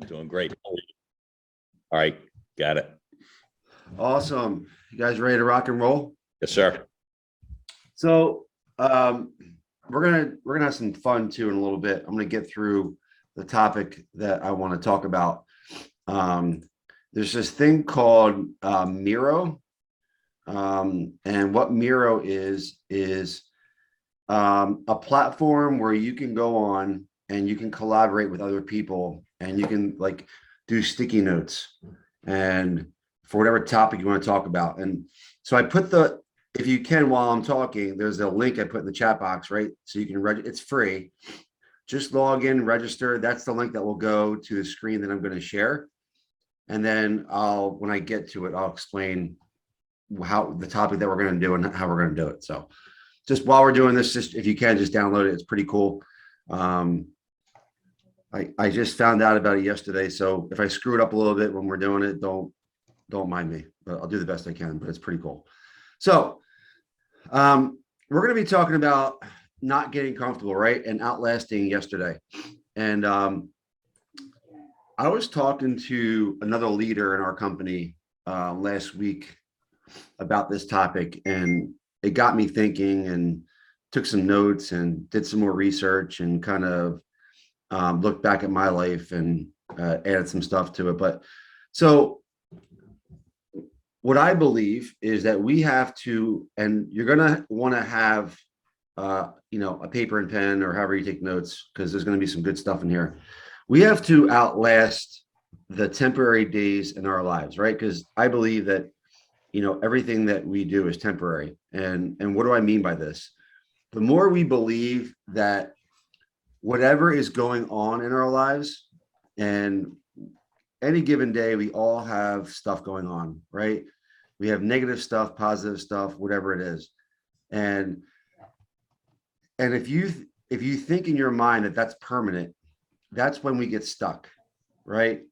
Doing great. All right, got it. Awesome. You guys ready to rock and roll? Yes, sir. So we're gonna have some fun too in a little bit. I'm gonna get through the topic that I want to talk about. There's this thing called Miro. And what Miro is a platform where you can go on and you can collaborate with other people and you can like do sticky notes and for whatever topic you want to talk about. And so I put if you can, while I'm talking, there's a link I put in the chat box, right? So you can it's free. Just log in, register. That's the link that will go to the screen that I'm going to share. And then when I get to it, I'll explain how the topic that we're going to do and how we're going to do it. So just while we're doing this, just if you can just download it. It's pretty cool. I just found out about it yesterday. So if I screw it up a little bit when we're doing it, don't mind me, but I'll do the best I can, but it's pretty cool. So we're going to be talking about not getting comfortable, right? And outlasting yesterday. And I was talking to another leader in our company last week about this topic, and it got me thinking and took some notes and did some more research and kind of looked back at my life and added some stuff to it. But so what I believe is that we have to, and you're going to want to have, a paper and pen or however you take notes, because there's going to be some good stuff in here. We have to outlast the temporary days in our lives, right? Because I believe that, everything that we do is temporary. And what do I mean by this? The more we believe that whatever is going on in our lives, and any given day, we all have stuff going on, right? We have negative stuff, positive stuff, whatever it is. And if you think in your mind that that's permanent, that's when we get stuck, right?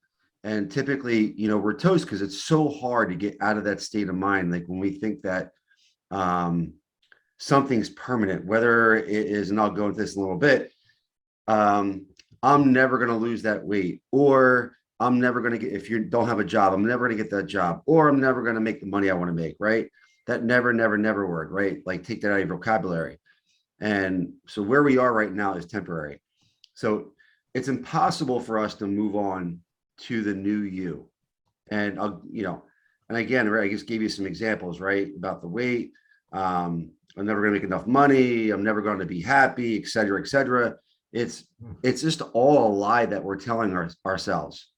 And typically, we're toast because it's so hard to get out of that state of mind. Like when we think that something's permanent, whether it is, and I'll go into this in a little bit, I'm never going to lose that weight, or I'm never going to get, if you don't have a job, I'm never going to get that job, or I'm never going to make the money I want to make, right? That never, never, never word, right? Like take that out of your vocabulary. And so where we are right now is temporary. So it's impossible for us to move on to the new you. And and again, right, I just gave you some examples, right? About the weight. I'm never going to make enough money. I'm never going to be happy, et cetera, et cetera. It's just all a lie that we're telling ourselves.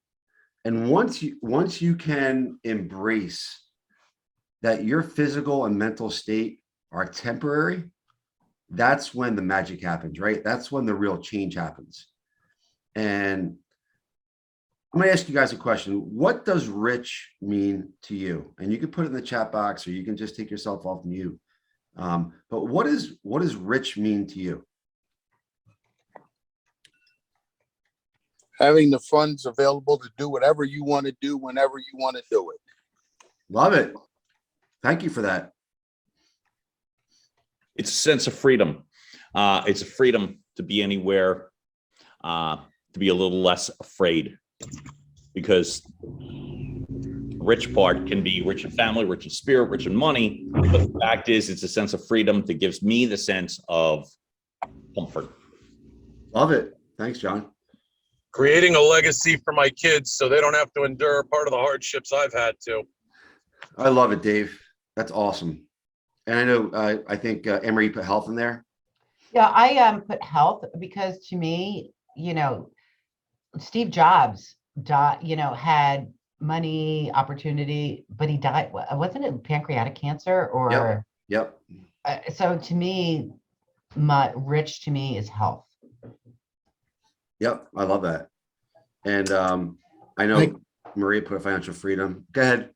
And once you can embrace that your physical and mental state are temporary, that's when the magic happens, right? That's when the real change happens. And I'm going to ask you guys a question. What does rich mean to you? And you can put it in the chat box, or you can just take yourself off mute. But what does rich mean to you? Having the funds available to do whatever you want to do whenever you want to do it. Love it. Thank you for that. It's a sense of freedom. It's a freedom to be anywhere, to be a little less afraid, because rich part can be rich in family, rich in spirit, rich in money. But the fact is, it's a sense of freedom that gives me the sense of comfort. Love it. Thanks, John. Creating a legacy for my kids so they don't have to endure part of the hardships I've had to. I love it, Dave. That's awesome. And I know, I think Emery put health in there. Yeah, I put health because to me, Steve Jobs had money, opportunity, but he died. Wasn't it pancreatic cancer or? Yep. So to me, rich to me is health. Yep. I love that. And I know Maria put financial freedom. Go ahead.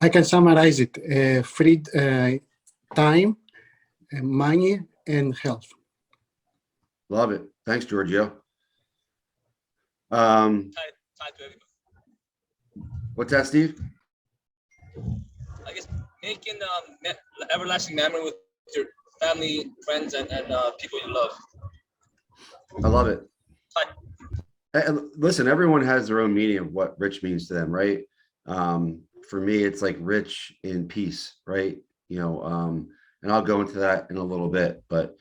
I can summarize it. Free time, money, and health. Love it. Thanks, Giorgio. What's that, Steve? I guess making everlasting memory with your family, friends, and people you love. I love it. Listen, everyone has their own meaning of what rich means to them, right? For me, it's like rich in peace, right? And I'll go into that in a little bit, but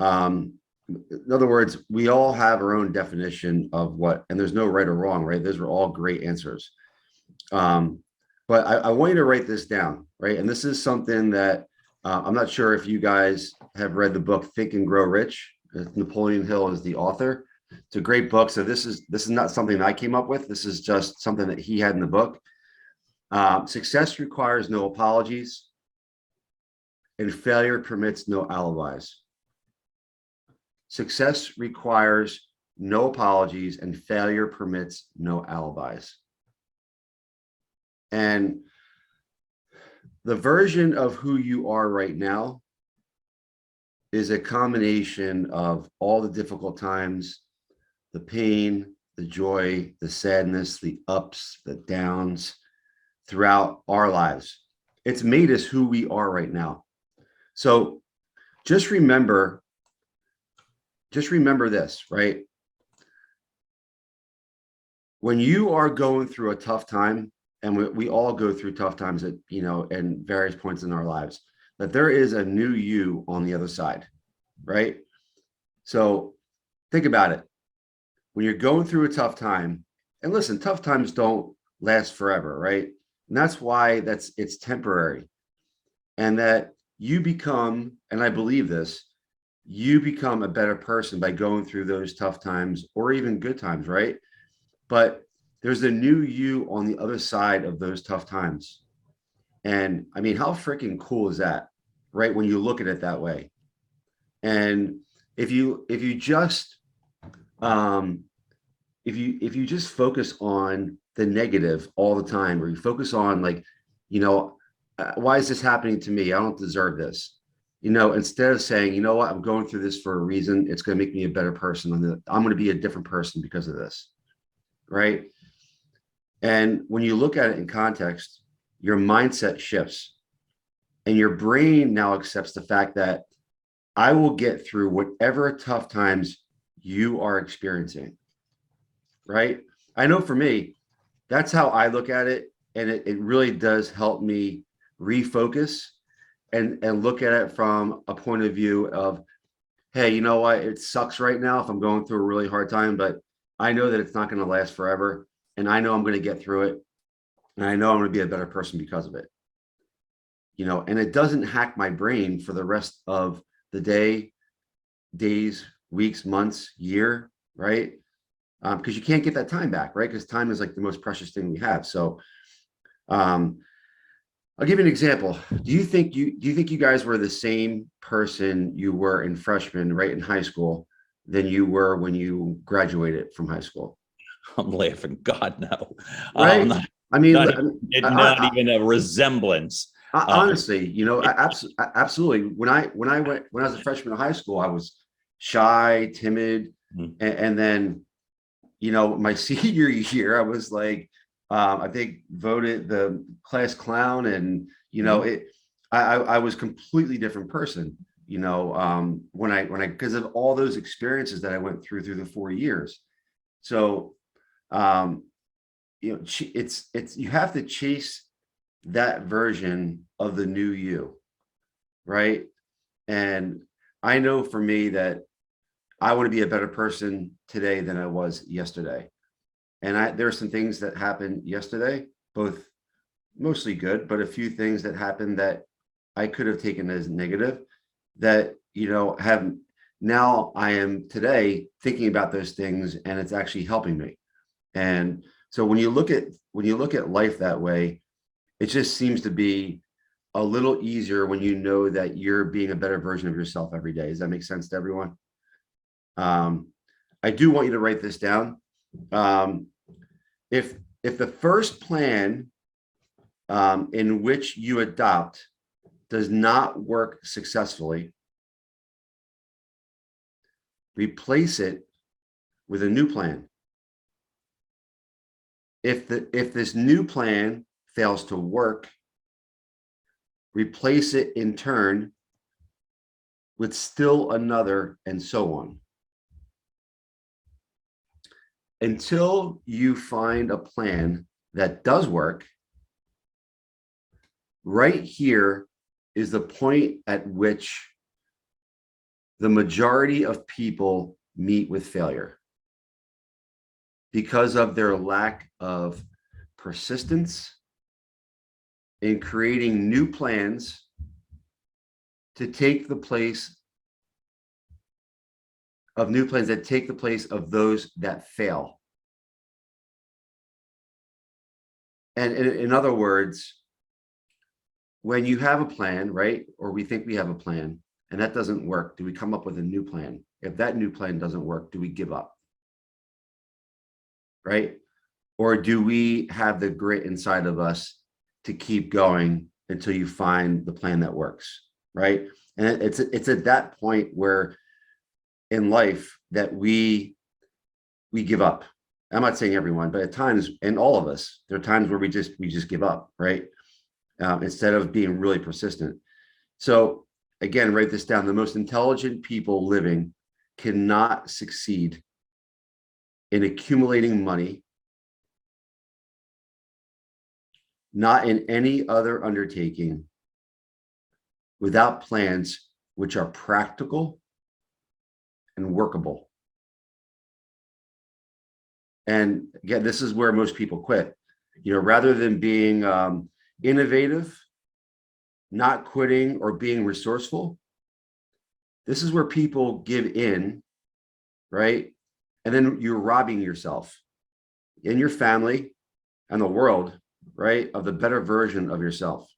in other words, we all have our own definition of what, and there's no right or wrong, right? Those are all great answers. But I want you to write this down, right? And this is something that I'm not sure if you guys have read the book Think and Grow Rich. Napoleon Hill is the author. It's a great book. So this is not something I came up with. This is just something that he had in the book. Success requires no apologies, and failure permits no alibis. Success requires no apologies, and failure permits no alibis. And the version of who you are right now is a combination of all the difficult times, the pain, the joy, the sadness, the ups, the downs throughout our lives. It's made us who we are right now. So just remember this, right? When you are going through a tough time, and we all go through tough times at, in various points in our lives, that there is a new you on the other side, right? So think about it. When you're going through a tough time, and listen, tough times don't last forever, right? And that's why it's temporary. And that you become, and I believe this, you become a better person by going through those tough times or even good times, right? But there's a new you on the other side of those tough times. And I mean, how freaking cool is that, right? When you look at it that way. And if you just focus on the negative all the time, or you focus on like, why is this happening to me? I don't deserve this. Instead of saying, you know what, I'm going through this for a reason. It's going to make me a better person. I'm going to be a different person because of this. Right. And when you look at it in context, your mindset shifts and your brain now accepts the fact that I will get through whatever tough times you are experiencing. Right. I know for me, that's how I look at it. And it really does help me refocus and look at it from a point of view of, hey, you know what? It sucks right now if I'm going through a really hard time, but I know that it's not going to last forever. And I know I'm going to get through it. And I know I'm going to be a better person because of it. And it doesn't hack my brain for the rest of the day, days, weeks, months, year, right? Because you can't get that time back, right? Because time is like the most precious thing we have. So I'll give you an example. Do you think you guys were the same person you were in freshman, right, in high school, than you were when you graduated from high school? I'm laughing. God, no. Right. Not even a resemblance. Honestly, absolutely. When I was a freshman in high school, I was shy, timid, and then, my senior year, I was like, I think voted the class clown, and I was completely different person. When I because of all those experiences that I went through the 4 years. So it's you have to chase that version of the new you, right? And I know for me that I want to be a better person today than I was yesterday. And there are some things that happened yesterday, both mostly good, but a few things that happened that I could have taken as negative that, have now I am today thinking about those things, and it's actually helping me. And so when you look at life that way, it just seems to be a little easier when you know that you're being a better version of yourself every day. Does that make sense to everyone? I do want you to write this down. If the first plan in which you adopt does not work successfully, replace it with a new plan. If this new plan fails to work, replace it in turn with still another, and so on. until you find a plan that does work, right here is the point at which the majority of people meet with failure because of their lack of persistence in creating new plans to take the place of new plans that take the place of those that fail. And in other words, when you have a plan, right, or we think we have a plan, and that doesn't work, do we come up with a new plan? If that new plan doesn't work, do we give up? Right? Or do we have the grit inside of us to keep going until you find the plan that works, right? And it's at that point where in life that we give up. I'm not saying everyone, but at times, and all of us, there are times where we just give up, right? Instead of being really persistent. So again, write this down. The most intelligent people living cannot succeed in accumulating money, not in any other undertaking, without plans which are practical and workable. And again, this is where most people quit. You know, rather than being innovative, not quitting, or being resourceful, this is where people give in, right? And then you're robbing yourself and your family and the world, right, of the better version of yourself.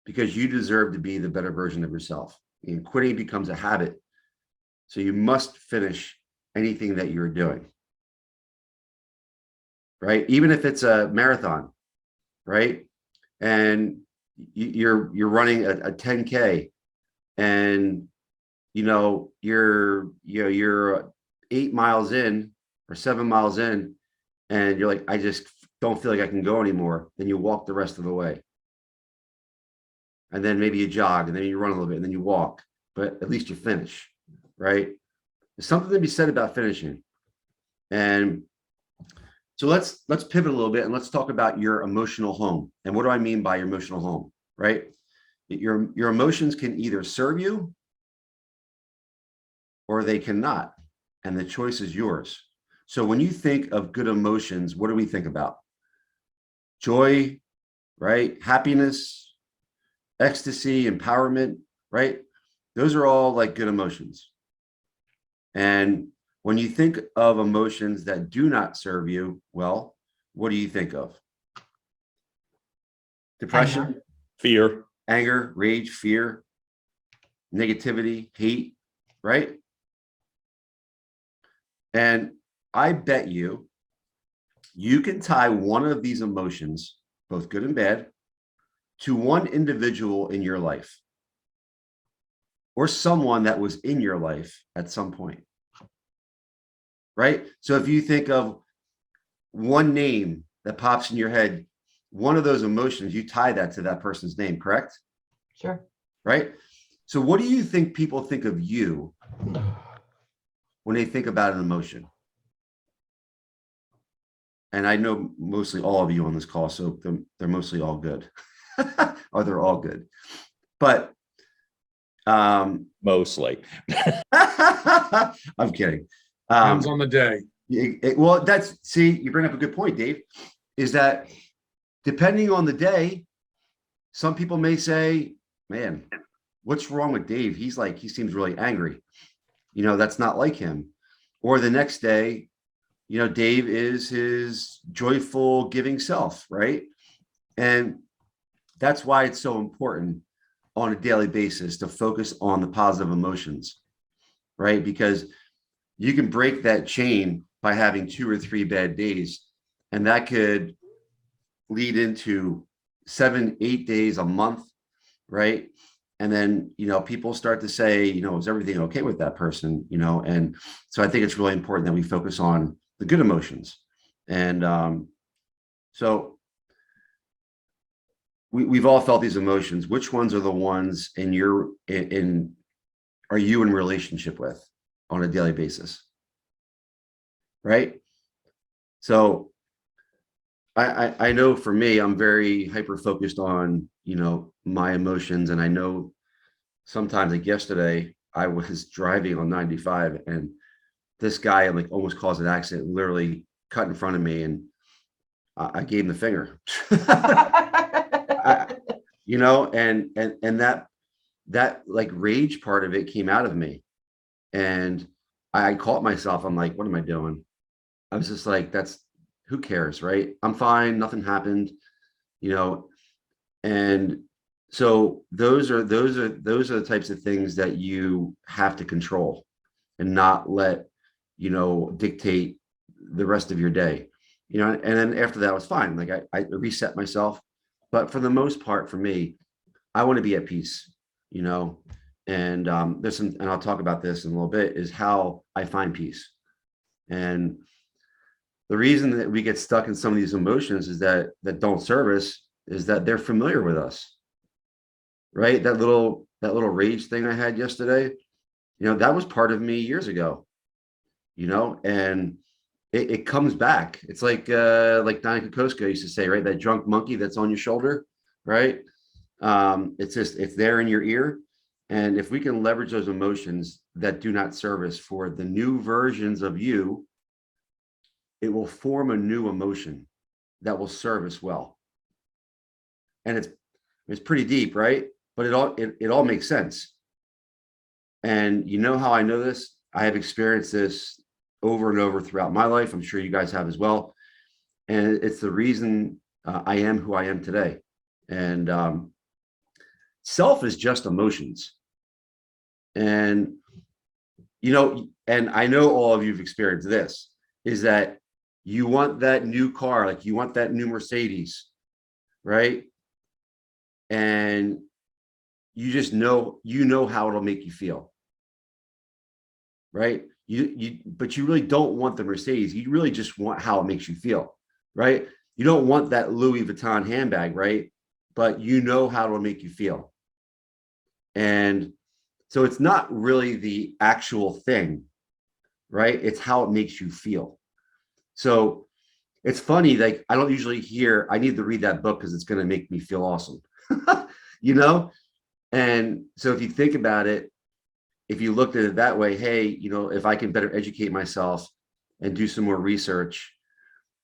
Because you deserve to be the better version of yourself. And quitting becomes a habit. So you must finish anything that you're doing, right? Even if it's a marathon, right? And you're running a 10K, and you're 8 miles in or 7 miles in, and you're like, I just don't feel like I can go anymore. Then you walk the rest of the way. And then maybe you jog, and then you run a little bit, and then you walk, but at least you finish, right? There's something to be said about finishing. And so let's pivot a little bit and let's talk about your emotional home. And what do I mean by your emotional home, right? Your emotions can either serve you or they cannot, and the choice is yours. So when you think of good emotions, what do we think about? Joy, right? Happiness, ecstasy, empowerment, right? Those are all like good emotions. And when you think of emotions that do not serve you, well, what do you think of? Depression, Fear. anger, rage, fear, negativity, hate, right? And I bet you can tie one of these emotions, both good and bad, to one individual in your life or someone that was in your life at some point, right? So if you think of one name that pops in your head, one of those emotions, you tie that to that person's name, correct? Sure. Right? So what do you think people think of you when they think about an emotion? And I know mostly all of you on this call, so they're mostly all good. Or they're all good. But Mostly. I'm kidding. Depends on the day. Well, you bring up a good point, Dave, is that depending on the day, some people may say, man, what's wrong with Dave? He seems really angry. That's not like him. Or the next day, Dave is his joyful, giving self, right? And that's why it's so important on a daily basis to focus on the positive emotions, right? Because you can break that chain by having 2 or 3 bad days, and that could lead into 7, 8 days, a month, right? And then, people start to say, is everything okay with that person? And so I think it's really important that we focus on the good emotions. And so we've all felt these emotions. Which ones are the ones are you in relationship with on a daily basis? right? So I know for me, I'm very hyper focused on, my emotions. And I know sometimes, like yesterday, I was driving on 95 and this guy like almost caused an accident, literally cut in front of me, and I gave him the finger. I, and that like rage part of it came out of me, and I caught myself. I'm like, what am I doing? I was just like, who cares, right? I'm fine. Nothing happened, you know. And so those are the types of things that you have to control and not let, dictate the rest of your day, and then after that was fine. Like I reset myself. But for the most part, for me, I want to be at peace, you know, and there's some, and I'll talk about this in a little bit, is how I find peace. And the reason that we get stuck in some of these emotions is that don't serve us, is that they're familiar with us, right? That little rage thing I had yesterday, that was part of me years ago, and it comes back. It's like Donnie Kokoska used to say, right? That drunk monkey that's on your shoulder, right? It's there in your ear. And if we can leverage those emotions that do not serve us for the new versions of you, it will form a new emotion that will serve us well. And it's pretty deep, right? But it all makes sense. And you know how I know this? I have experienced this over and over throughout my life. I'm sure you guys have as well. And it's the reason I am who I am today. And self is just emotions. And, and I know all of you have experienced this, is that you want that new car, like you want that new Mercedes, right? And you just know, how it'll make you feel, right? But you really don't want the Mercedes. You really just want how it makes you feel, right? You don't want that Louis Vuitton handbag, right? But you know how it'll make you feel. And so it's not really the actual thing, right? It's how it makes you feel. So it's funny, like I don't usually hear, I need to read that book because it's going to make me feel awesome, you know? And so if you think about it, if you looked at it that way, hey, if I can better educate myself and do some more research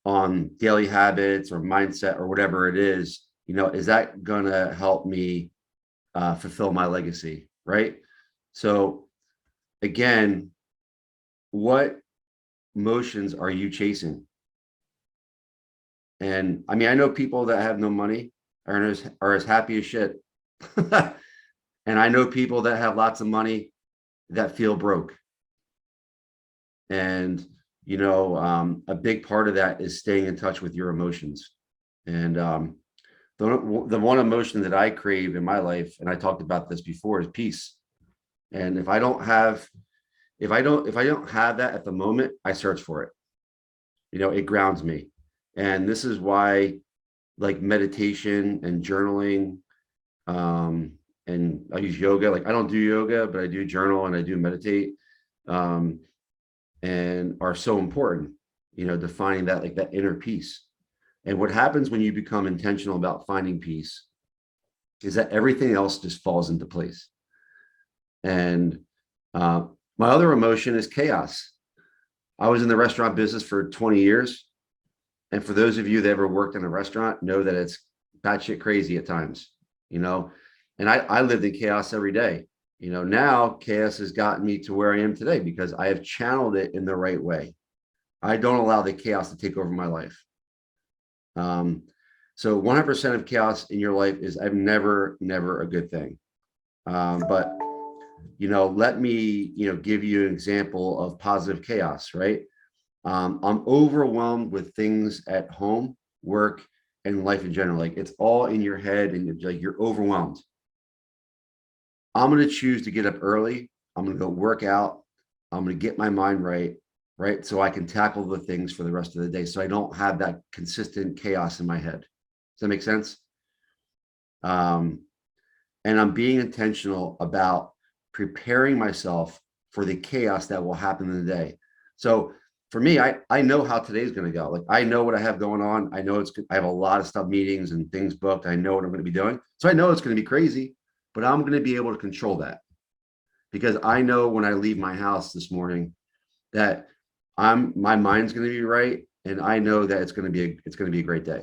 on daily habits or mindset or whatever it is that going to help me fulfill my legacy, right? So again, what motions are you chasing? And I mean, I know people that have no money are as happy as shit. And I know people that have lots of money that feel broke. And, a big part of that is staying in touch with your emotions. And the one emotion that I crave in my life, and I talked about this before, is peace. And if I don't have that at the moment, I search for it. It grounds me. And this is why, like, meditation and journaling, and I use yoga. Like, I don't do yoga, but I do journal and I do meditate, and are so important, defining that, like, that inner peace. And what happens when you become intentional about finding peace is that everything else just falls into place. And my other emotion is chaos. I was in the restaurant business for 20 years. And for those of you that ever worked in a restaurant, know that it's batshit crazy at times, and I lived in chaos every day. Now chaos has gotten me to where I am today because I have channeled it in the right way. I don't allow the chaos to take over my life. So 100% of chaos in your life is never a good thing. But, let me, give you an example of positive chaos, right? I'm overwhelmed with things at home, work, and life in general. Like, it's all in your head and you're overwhelmed. I'm going to choose to get up early. I'm going to go work out. I'm going to get my mind right, so I can tackle the things for the rest of the day, so I don't have that consistent chaos in my head. Does that make sense? And I'm being intentional about preparing myself for the chaos that will happen in the day. So for me, I know how today's going to go. Like I know what I have going on. I know I have a lot of stuff, meetings and things booked. I know what I'm going to be doing. So I know it's going to be crazy, but I'm going to be able to control that because I know when I leave my house this morning that my mind's going to be right. And I know that it's going to be a great day.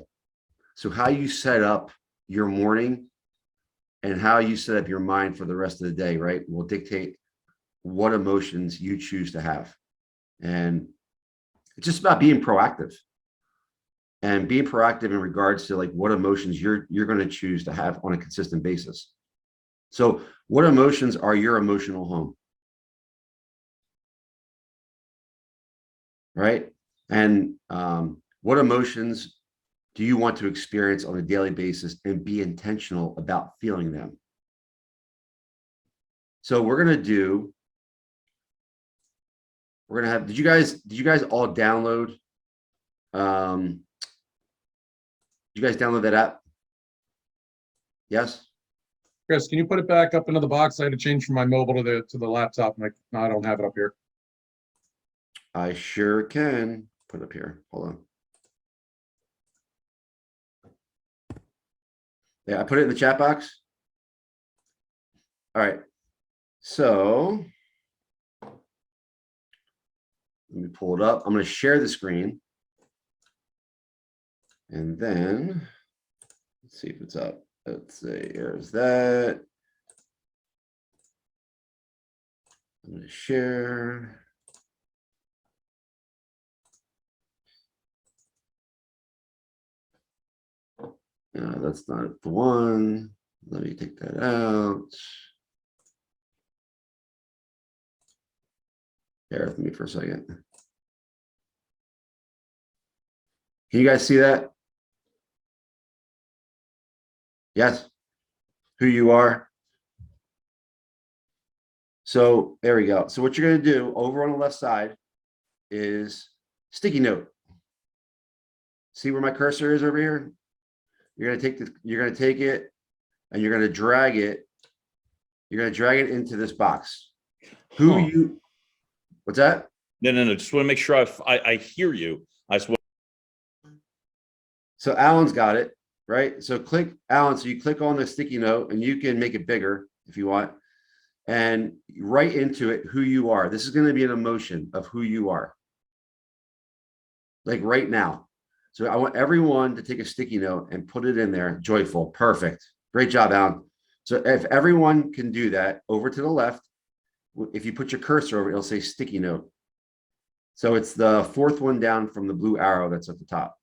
So how you set up your morning and how you set up your mind for the rest of the day, right, will dictate what emotions you choose to have. And it's just about being proactive and being proactive in regards to like what emotions you're going to choose to have on a consistent basis. So what emotions are your emotional home? Right? And what emotions do you want to experience on a daily basis and be intentional about feeling them? So we're going to have, did you guys all download, did you guys download that app? Yes. Chris, can you put it back up into the box? I had to change from my mobile to the laptop. And no, I don't have it up here. I sure can put it up here. Hold on. Yeah, I put it in the chat box. All right. So let me pull it up. I'm going to share the screen. And then let's see if it's up. Let's see. Here's that. I'm going to share. No, that's not the one. Let me take that out. Bear with me for a second. Can you guys see that? Yes. Who you are. So there we go. So what you're going to do over on the left side is sticky note. See where my cursor is over here? You're going to take it and you're going to drag it. You're going to drag it into this box. What's that? No. Just want to make sure I hear you. So Alan's got it, right? So click Alan. So you click on the sticky note and you can make it bigger if you want. And write into it who you are. This is going to be an emotion of who you are. Like right now. So I want everyone to take a sticky note and put it in there. Joyful. Perfect. Great job, Alan. So if everyone can do that, over to the left, if you put your cursor over it, it'll say sticky note. So it's the fourth one down from the blue arrow that's at the top.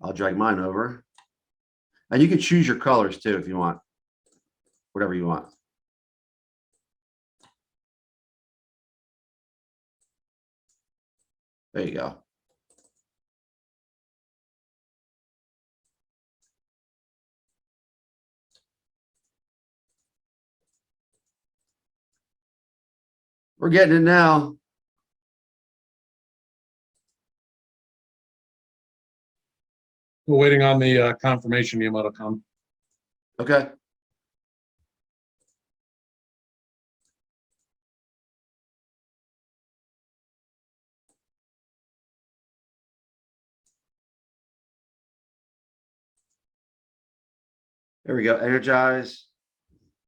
I'll drag mine over. And you can choose your colors too if you want. Whatever you want. There you go. We're getting it now. We're waiting on the confirmation email to come. Okay. There we go. Energized,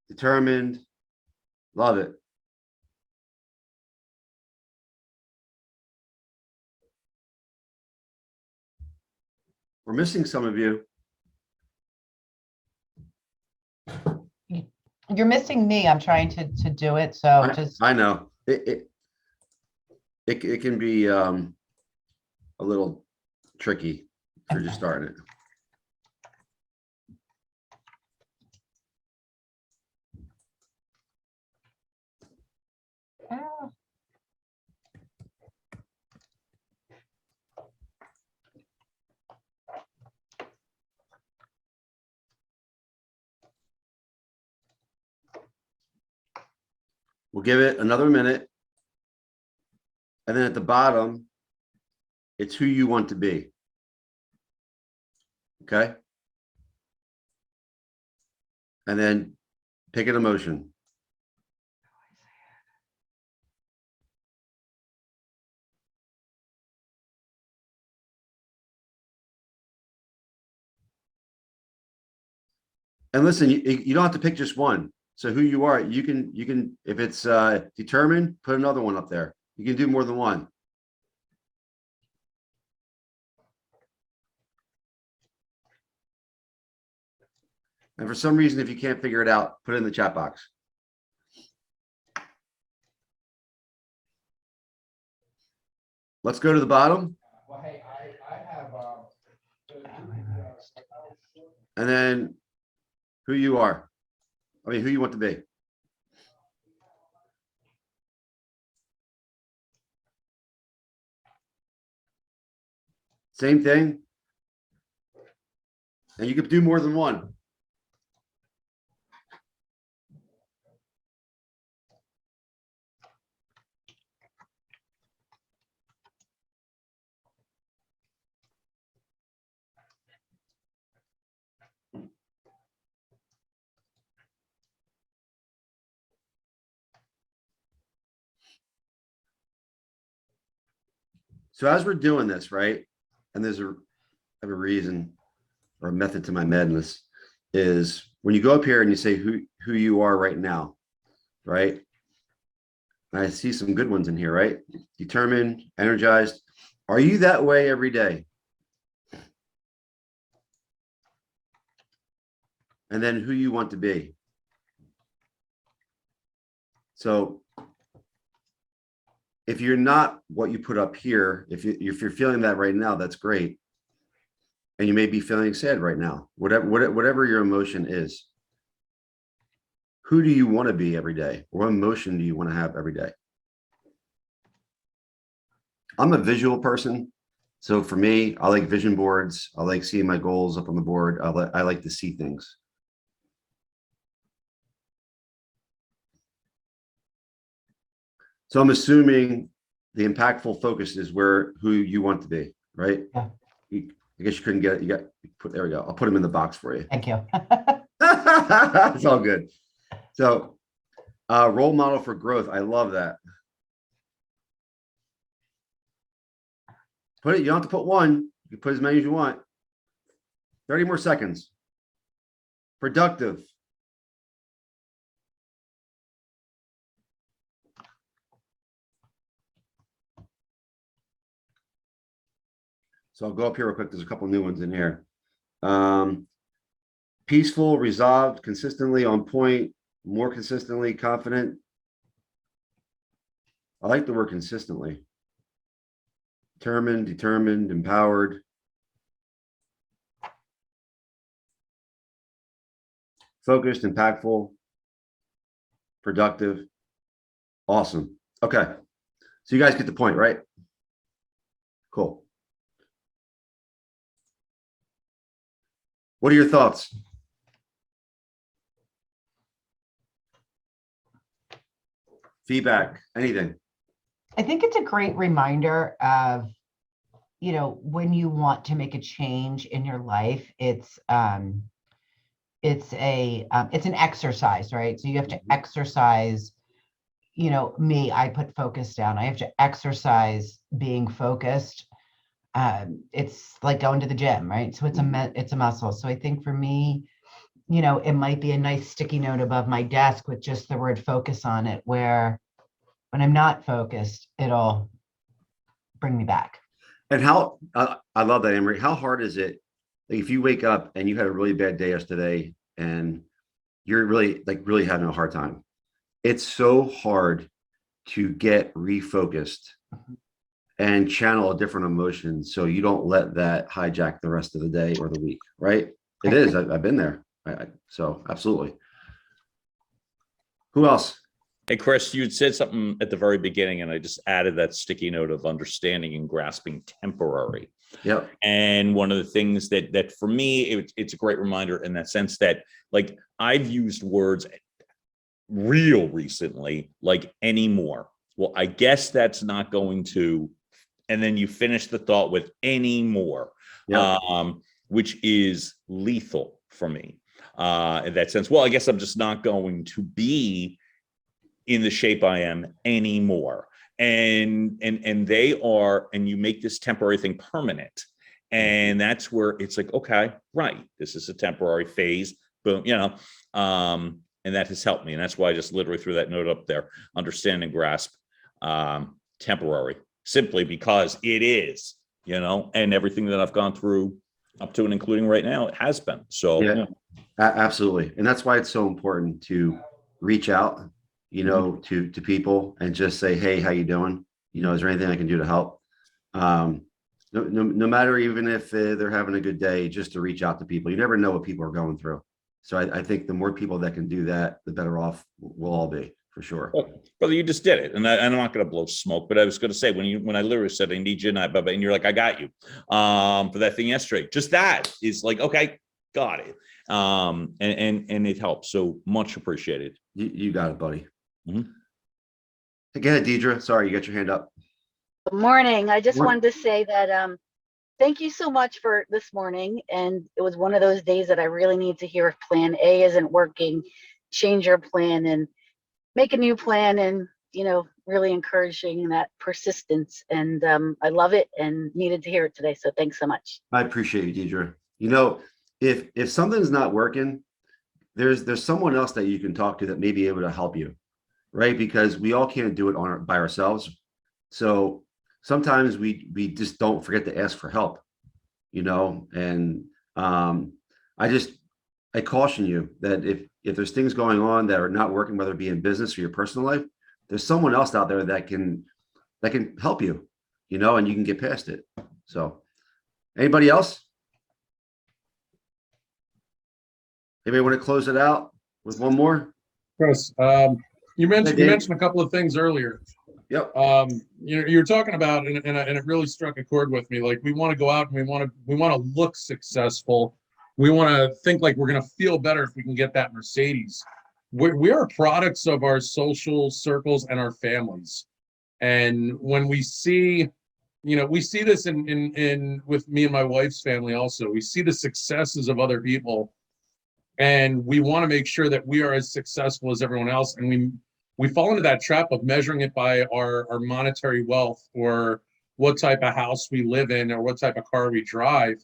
determined, love it. We're missing some of you. You're missing me. I'm trying to do it. So just I know it can be a little tricky if you're just starting it. Ah. We'll give it another minute. And then at the bottom, it's who you want to be. Okay. And then pick an emotion. And listen, you don't have to pick just one. So who you are, you can, if it's determined, put another one up there. You can do more than one. And for some reason, if you can't figure it out, put it in the chat box. Let's go to the bottom. Well, hey, I have, And then who you are. I mean, who you want to be. Same thing. And you could do more than one. So as we're doing this, right, and there's a reason or a method to my madness, is when you go up here and you say who you are right now, right? I see some good ones in here, right? Determined, energized. Are you that way every day? And then who you want to be. So if you're not what you put up here, if you're feeling that right now, that's great. And you may be feeling sad right now, whatever your emotion is. Who do you want to be every day? What emotion do you want to have every day? I'm a visual person. So for me, I like vision boards. I like seeing my goals up on the board. I like to see things. So I'm assuming the impactful focus is who you want to be, right? Yeah. I guess you couldn't get it. There we go. I'll put them in the box for you. Thank you. It's all good. So role model for growth. I love that. You don't have to put one. You can put as many as you want. 30 more seconds. Productive. So I'll go up here real quick. There's a couple new ones in here. Peaceful, resolved, consistently on point, more consistently, confident. I like the word consistently. Determined, empowered. Focused, impactful, productive. Awesome. Okay. So you guys get the point, right? Cool. What are your thoughts? Feedback, anything? I think it's a great reminder of, when you want to make a change in your life, it's an exercise, right? So you have to exercise, I put focus down. I have to exercise being focused. It's like going to the gym, right? So it's a muscle. So I think for me, it might be a nice sticky note above my desk with just the word focus on it, where when I'm not focused, it'll bring me back. And how, I love that, Emery. How hard is it, like, if you wake up and you had a really bad day yesterday and you're really having a hard time? It's so hard to get refocused and channel a different emotion so you don't let that hijack the rest of the day or the week, right? It is. I've been there. So absolutely. Who else? Hey, Chris, you said something at the very beginning, and I just added that sticky note of understanding and grasping temporary. Yep. And one of the things that for me, it's a great reminder in that sense that, like, I've used words real recently, like anymore. Well, I guess that's not going to, and then you finish the thought with anymore, Yep. Which is lethal for me in that sense. Well, I guess I'm just not going to be in the shape I am anymore. And they are, and you make this temporary thing permanent. And that's where it's like, okay, right, this is a temporary phase. boom, and that has helped me. And that's why I just literally threw that note up there. Understand and grasp, temporary, simply because it is, and everything that I've gone through up to and including right now, it has been. So Yeah. Absolutely. And that's why it's so important to reach out, to people and just say, hey, how you doing? Is there anything I can do to help? No matter, even if they're having a good day, just to reach out to people. You never know what people are going through. So I think the more people that can do that, the better off we'll all be, for sure. well, brother, you just did it. And I'm not going to blow smoke, but I was going to say, when I literally said, I need you and and you're like, I got you, for that thing yesterday, just that is like, okay, got it. And it helps. So much appreciated. You got it, buddy. Mhm. Again, Deidre, sorry, you got your hand up. Good morning. I just Morning. wanted to say that thank you so much for this morning. And it was one of those days that I really need to hear if plan A isn't working, change your plan and make a new plan, and really encouraging that persistence. And I love it and needed to hear it today. So thanks so much. I appreciate you, Deidre. If something's not working, there's someone else that you can talk to that may be able to help you, right? Because we all can't do it by ourselves. So sometimes we just don't forget to ask for help, and I caution you that if there's things going on that are not working, whether it be in business or your personal life, there's someone else out there that can help you, and you can get past it. So anybody else? Anybody want to close it out with one more? Chris, you mentioned a couple of things earlier. Yep. You're talking about, and it really struck a chord with me. Like, we want to go out and we want to look successful. We want to think like we're going to feel better if we can get that Mercedes. We are products of our social circles and our families. And when we see, we see this in with me and my wife's family also. We see the successes of other people, and we want to make sure that we are as successful as everyone else. And we fall into that trap of measuring it by our monetary wealth, or what type of house we live in, or what type of car we drive.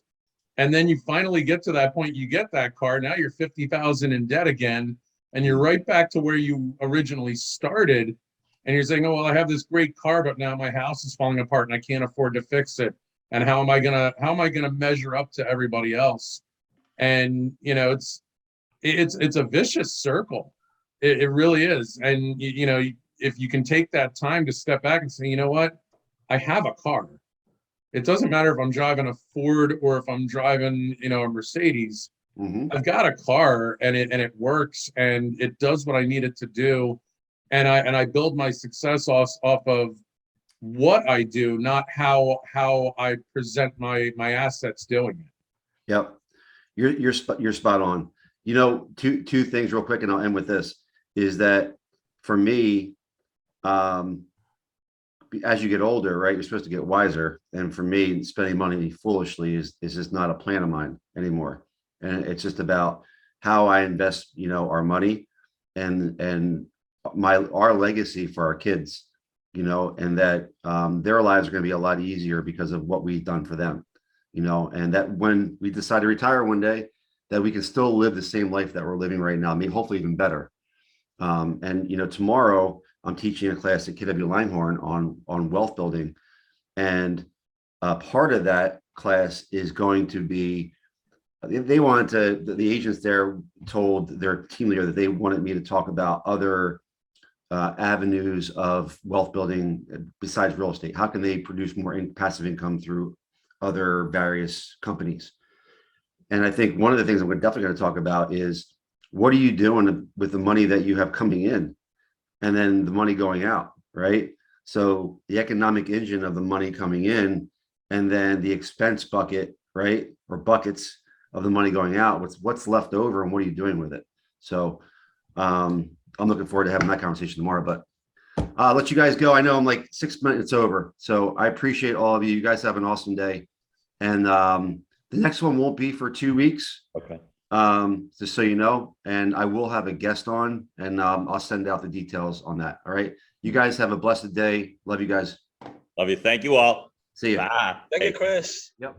And then you finally get to that point, you get that car, now you're 50,000 in debt again, and you're right back to where you originally started. And you're saying, oh, well, I have this great car, but now my house is falling apart and I can't afford to fix it. And how am I gonna measure up to everybody else? And it's a vicious circle. It really is. And if you can take that time to step back and say, you know what, I have a car. It doesn't matter if I'm driving a Ford or if I'm driving, a Mercedes. Mm-hmm. I've got a car, and it works, and it does what I need it to do. And I build my success off of what I do, not how I present my assets doing it. Yep. You're spot on. Two things real quick, and I'll end with this, is that for me, as you get older, right, you're supposed to get wiser. And for me, spending money foolishly is just not a plan of mine anymore. And it's just about how I invest, our money and our legacy for our kids, and that their lives are going to be a lot easier because of what we've done for them, and that when we decide to retire one day, that we can still live the same life that we're living right now. I mean, hopefully even better. And tomorrow I'm teaching a class at KW Langhorne on wealth building, and part of that class is going to be, they wanted to, the agents there told their team leader that they wanted me to talk about other avenues of wealth building besides real estate. How can they produce more passive income through other various companies? And I think one of the things I'm definitely going to talk about is, what are you doing with the money that you have coming in and then the money going out, right? So the economic engine of the money coming in, and then the expense bucket, right, or buckets of the money going out, what's left over and what are you doing with it? So I'm looking forward to having that conversation tomorrow, but I'll let you guys go. I know I'm like 6 minutes over, so I appreciate all of you. You guys have an awesome day. And the next one won't be for 2 weeks. Okay. Just so you know, and I will have a guest on, and I'll send out the details on that. All right. You guys have a blessed day. Love you guys. Love you. Thank you all. See you. Bye. Thank you, Chris. Yep.